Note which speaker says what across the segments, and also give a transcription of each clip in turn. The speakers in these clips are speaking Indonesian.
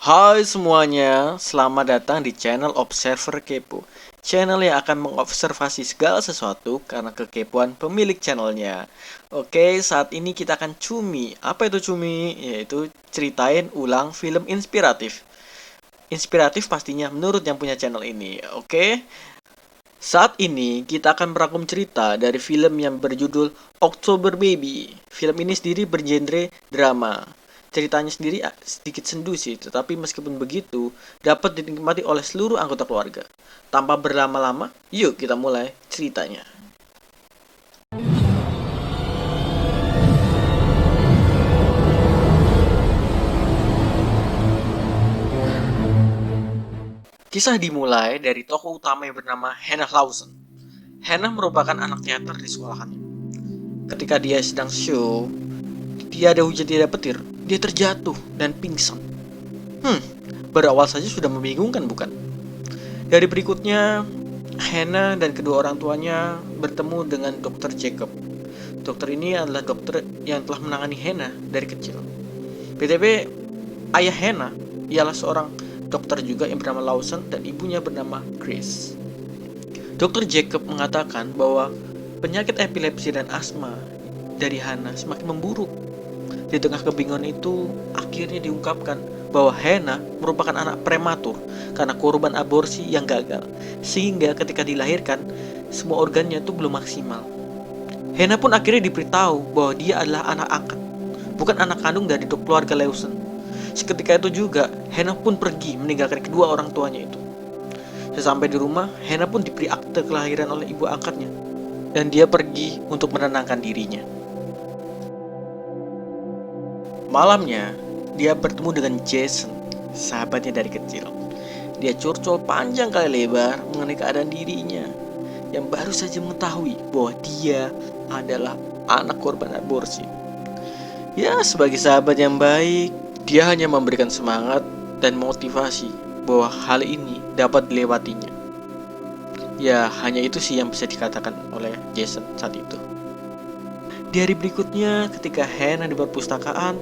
Speaker 1: Hai semuanya, selamat datang di channel Observer Kepo. Channel yang akan mengobservasi segala sesuatu karena kekepoan pemilik channelnya. Oke, saat ini kita akan cumi. Apa itu cumi? Yaitu ceritain ulang film inspiratif. Inspiratif pastinya menurut yang punya channel ini. Oke, saat ini kita akan merangkum cerita dari film yang berjudul October Baby. Film ini sendiri bergenre drama. Ceritanya sendiri sedikit sendu sih, tetapi meskipun begitu, dapat dinikmati oleh seluruh anggota keluarga. Tanpa berlama-lama, yuk kita mulai ceritanya. Kisah dimulai dari tokoh utama yang bernama Hannah Lawson. Hannah merupakan anak teater di sekolahannya. Ketika dia sedang show, tiada hujan tiada petir, dia terjatuh dan pingsan. Berawal saja sudah membingungkan bukan? Dari berikutnya, Hannah dan kedua orang tuanya bertemu dengan Dr. Jacob. Dokter ini adalah dokter yang telah menangani Hannah dari kecil. BTW, ayah Hannah ialah seorang dokter juga yang bernama Lawson dan ibunya bernama Grace. Dr. Jacob mengatakan bahwa penyakit epilepsi dan asma dari Hannah semakin memburuk. Di tengah kebingungan itu, akhirnya diungkapkan bahwa Hannah merupakan anak prematur karena korban aborsi yang gagal, sehingga ketika dilahirkan, semua organnya itu belum maksimal. Hannah pun akhirnya diberitahu bahwa dia adalah anak angkat, bukan anak kandung dari keluarga Lawson. Seketika itu juga, Hannah pun pergi meninggalkan kedua orang tuanya itu. Sesampai di rumah, Hannah pun diberi akte kelahiran oleh ibu angkatnya, dan dia pergi untuk menenangkan dirinya. Malamnya, dia bertemu dengan Jason, sahabatnya dari kecil. Dia curcol panjang kali lebar mengenai keadaan dirinya, yang baru saja mengetahui bahwa dia adalah anak korban aborsi. Ya, sebagai sahabat yang baik, dia hanya memberikan semangat dan motivasi bahwa hal ini dapat dilewatinya. Ya, hanya itu sih yang bisa dikatakan oleh Jason saat itu. Di hari berikutnya, ketika Hannah di perpustakaan,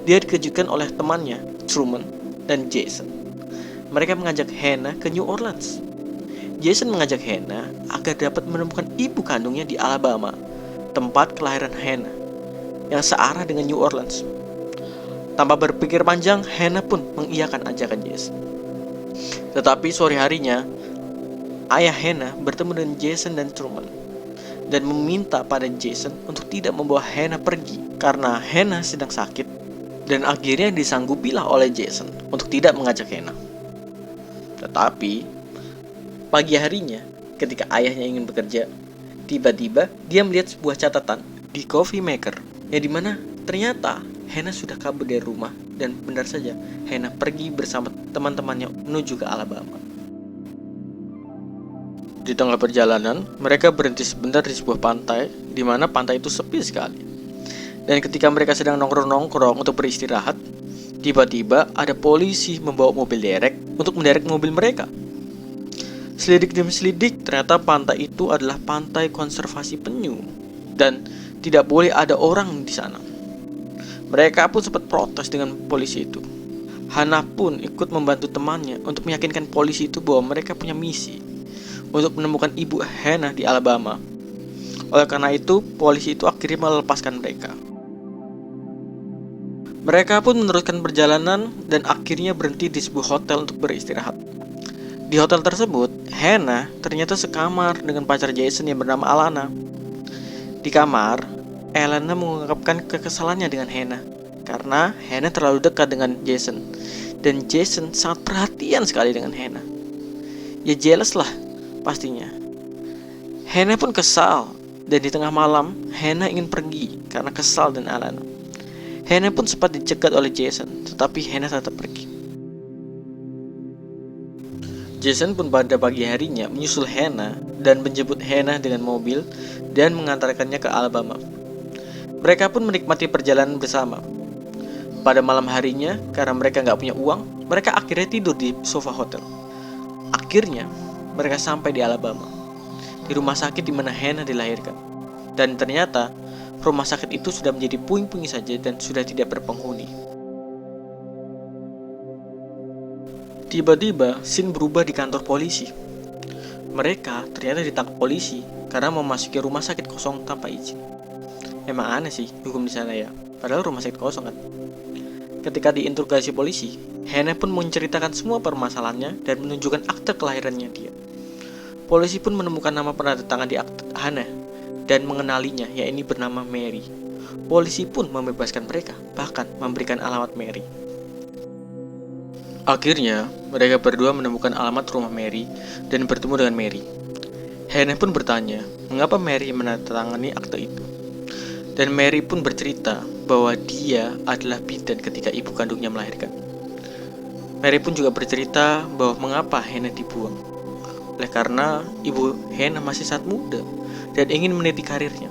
Speaker 1: dia dikejutkan oleh temannya, Truman dan Jason. Mereka mengajak Hannah ke New Orleans. Jason mengajak Hannah agar dapat menemukan ibu kandungnya di Alabama, tempat kelahiran Hannah, yang searah dengan New Orleans. Tanpa berpikir panjang, Hannah pun mengiyakan ajakan Jason. Tetapi sore harinya, ayah Hannah bertemu dengan Jason dan Truman dan meminta pada Jason untuk tidak membawa Hannah pergi karena Hannah sedang sakit, dan akhirnya disanggupilah oleh Jason untuk tidak mengajak Hannah. Tetapi pagi harinya, ketika ayahnya ingin bekerja, tiba-tiba dia melihat sebuah catatan di coffee maker, yang dimana ternyata Hannah sudah kabur dari rumah, dan benar saja Hannah pergi bersama teman-temannya menuju ke Alabama. Di tengah perjalanan, mereka berhenti sebentar di sebuah pantai, di mana pantai itu sepi sekali. Dan ketika mereka sedang nongkrong-nongkrong untuk beristirahat, tiba-tiba ada polisi membawa mobil derek untuk menderek mobil mereka. Selidik demi selidik, ternyata pantai itu adalah pantai konservasi penyu, dan tidak boleh ada orang di sana. Mereka pun sempat protes dengan polisi itu. Hannah pun ikut membantu temannya untuk meyakinkan polisi itu bahwa mereka punya misi untuk menemukan ibu Hannah di Alabama. Oleh karena itu, polisi itu akhirnya melepaskan mereka. Mereka pun meneruskan perjalanan dan akhirnya berhenti di sebuah hotel untuk beristirahat. Di hotel tersebut, Hannah ternyata sekamar dengan pacar Jason yang bernama Alana. Di kamar, Alana mengungkapkan kekesalannya dengan Hannah karena Hannah terlalu dekat dengan Jason, dan Jason sangat perhatian sekali dengan Hannah. Ya jealous lah pastinya. Hannah pun kesal, dan di tengah malam Hannah ingin pergi karena kesal dengan Alana. Hannah pun sempat dicegat oleh Jason, tetapi Hannah tetap pergi. Jason pun pada pagi harinya menyusul Hannah dan menjemput Hannah dengan mobil dan mengantarkannya ke Alabama. Mereka pun menikmati perjalanan bersama. Pada malam harinya, karena mereka nggak punya uang, mereka akhirnya tidur di sofa hotel. Akhirnya, mereka sampai di Alabama, di rumah sakit di mana Hannah dilahirkan. Dan ternyata, rumah sakit itu sudah menjadi puing-puing saja dan sudah tidak berpenghuni. Tiba-tiba, scene berubah di kantor polisi. Mereka ternyata ditangkap polisi karena memasuki rumah sakit kosong tanpa izin. Emang aneh sih hukum di sana ya, padahal rumah sakit kosong kan. Ketika diinterogasi polisi, Hannah pun menceritakan semua permasalahannya dan menunjukkan akte kelahirannya dia. Polisi pun menemukan nama penanda tangan di akte Hannah dan mengenalinya, yaitu bernama Mary. Polisi pun membebaskan mereka, bahkan memberikan alamat Mary. Akhirnya, mereka berdua menemukan alamat rumah Mary dan bertemu dengan Mary. Hannah pun bertanya, mengapa Mary menandatangani akte itu. Dan Mary pun bercerita bahwa dia adalah bidan ketika ibu kandungnya melahirkan. Mary pun juga bercerita bahwa mengapa Hannah dibuang. Oleh karena ibu Hannah masih sangat muda dan ingin meniti karirnya.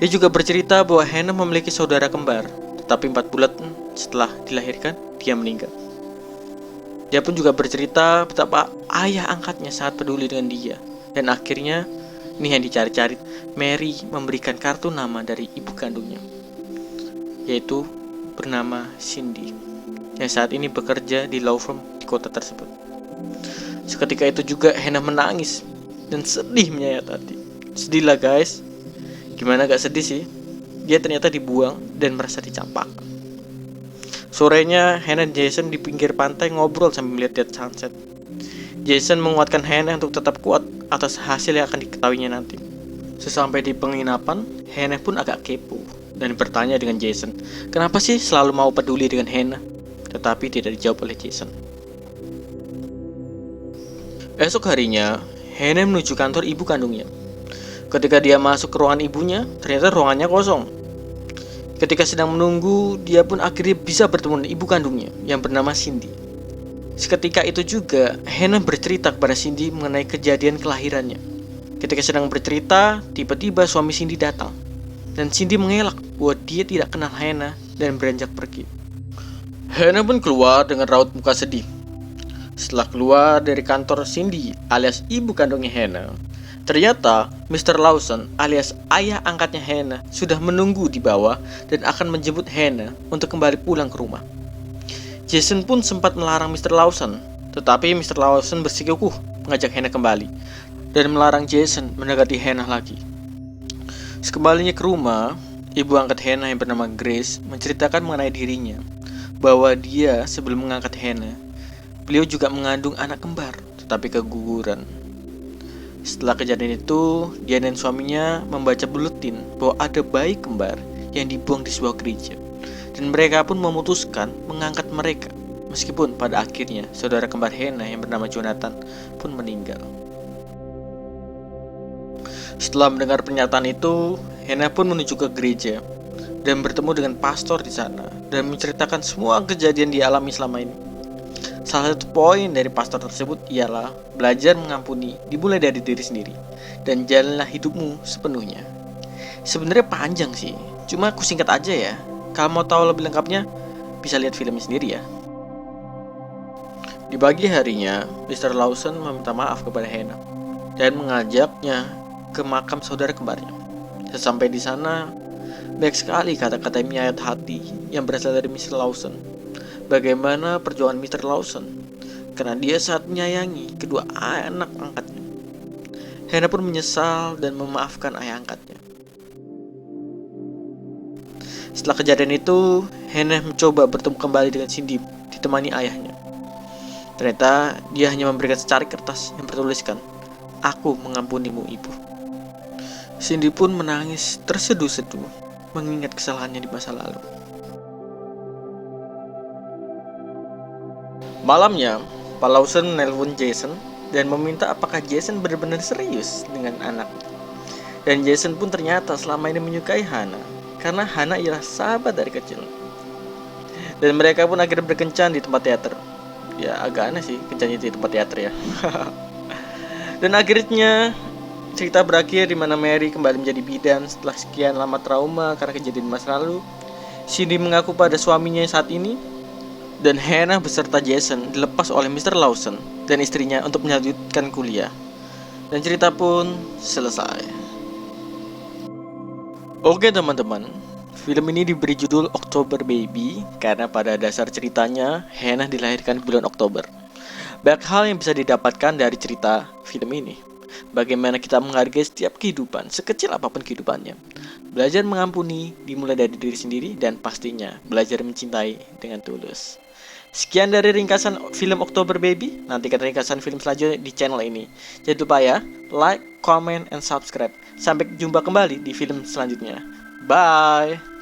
Speaker 1: Dia juga bercerita bahwa Hannah memiliki saudara kembar, tetapi 4 bulan setelah dilahirkan, dia meninggal. Dia pun juga bercerita betapa ayah angkatnya sangat peduli dengan dia. Dan akhirnya, ini yang dicari-cari, Mary memberikan kartu nama dari ibu kandungnya, yaitu bernama Cindy, yang saat ini bekerja di law firm di kota tersebut. Seketika itu juga Hannah menangis dan sedih menyayat hati. Sedih lah guys. Gimana gak sedih sih? Dia ternyata dibuang dan merasa dicampakkan. Sorenya, Hannah dan Jason di pinggir pantai ngobrol sambil melihat sunset. Jason menguatkan Hannah untuk tetap kuat atas hasil yang akan diketahuinya nanti. Sesampai di penginapan, Hannah pun agak kepo dan bertanya dengan Jason, kenapa sih selalu mau peduli dengan Hannah? Tetapi tidak dijawab oleh Jason. Esok harinya, Hannah menuju kantor ibu kandungnya. Ketika dia masuk ke ruangan ibunya, ternyata ruangannya kosong. Ketika sedang menunggu, dia pun akhirnya bisa bertemu dengan ibu kandungnya yang bernama Cindy. Seketika itu juga, Hannah bercerita kepada Cindy mengenai kejadian kelahirannya. Ketika sedang bercerita, tiba-tiba suami Cindy datang. Dan Cindy mengelak bahwa dia tidak kenal Hannah dan beranjak pergi. Hannah pun keluar dengan raut muka sedih. Setelah keluar dari kantor Cindy alias ibu kandungnya Hannah, ternyata Mr. Lawson alias ayah angkatnya Hannah sudah menunggu di bawah dan akan menjemput Hannah untuk kembali pulang ke rumah. Jason pun sempat melarang Mr. Lawson, tetapi Mr. Lawson bersikukuh mengajak Hannah kembali dan melarang Jason mendekati Hannah lagi. Sekembalinya ke rumah, ibu angkat Hannah yang bernama Grace menceritakan mengenai dirinya, bahwa dia sebelum mengangkat Hannah, beliau juga mengandung anak kembar tetapi keguguran. Setelah kejadian itu, dia dan suaminya membaca buletin bahwa ada bayi kembar yang dibuang di sebuah gereja. Dan mereka pun memutuskan mengangkat mereka. Meskipun pada akhirnya saudara kembar Hannah yang bernama Jonathan pun meninggal. Setelah mendengar pernyataan itu, Hannah pun menuju ke gereja dan bertemu dengan pastor di sana dan menceritakan semua kejadian dialami selama ini. Salah satu poin dari pastor tersebut ialah belajar mengampuni dimulai dari diri sendiri dan jalanlah hidupmu sepenuhnya. Sebenarnya panjang sih, cuma aku singkat aja ya. Kalau mau tahu lebih lengkapnya, bisa lihat filmnya sendiri ya. Di pagi harinya, Mr. Lawson meminta maaf kepada Hannah dan mengajaknya ke makam saudara kembarnya. Sesampai di sana, banyak sekali kata-kata yang menyayat hati yang berasal dari Mr. Lawson. Bagaimana perjuangan Mr. Lawson karena dia sangat menyayangi kedua anak angkatnya. Hannah pun menyesal dan memaafkan ayah angkatnya. Setelah kejadian itu, Hannah mencoba bertemu kembali dengan Cindy ditemani ayahnya. Ternyata dia hanya memberikan secari kertas yang bertuliskan, "Aku mengampunimu, ibu." Cindy pun menangis terseduh-seduh mengingat kesalahannya di masa lalu. Malamnya, Pak Lawson menelpon Jason dan meminta apakah Jason benar-benar serius dengan anak. Dan Jason pun ternyata selama ini menyukai Hannah karena Hannah ialah sahabat dari kecil. Dan mereka pun akhirnya berkencan di tempat teater. Ya agak aneh sih kencannya di tempat teater ya. Dan akhirnya cerita berakhir di mana Mary kembali menjadi bidan setelah sekian lama trauma karena kejadian masa lalu. Cindy mengaku pada suaminya saat ini. Dan Hannah beserta Jason dilepas oleh Mr. Lawson dan istrinya untuk melanjutkan kuliah. Dan cerita pun selesai. Oke teman-teman, film ini diberi judul October Baby karena pada dasar ceritanya Hannah dilahirkan bulan Oktober. Banyak hal yang bisa didapatkan dari cerita film ini. Bagaimana kita menghargai setiap kehidupan, sekecil apapun kehidupannya. Belajar mengampuni dimulai dari diri sendiri dan pastinya belajar mencintai dengan tulus. Sekian dari ringkasan film Oktober Baby. Nantikan ringkasan film selanjutnya di channel ini. Jangan lupa ya, like, comment, and subscribe. Sampai jumpa kembali di film selanjutnya. Bye!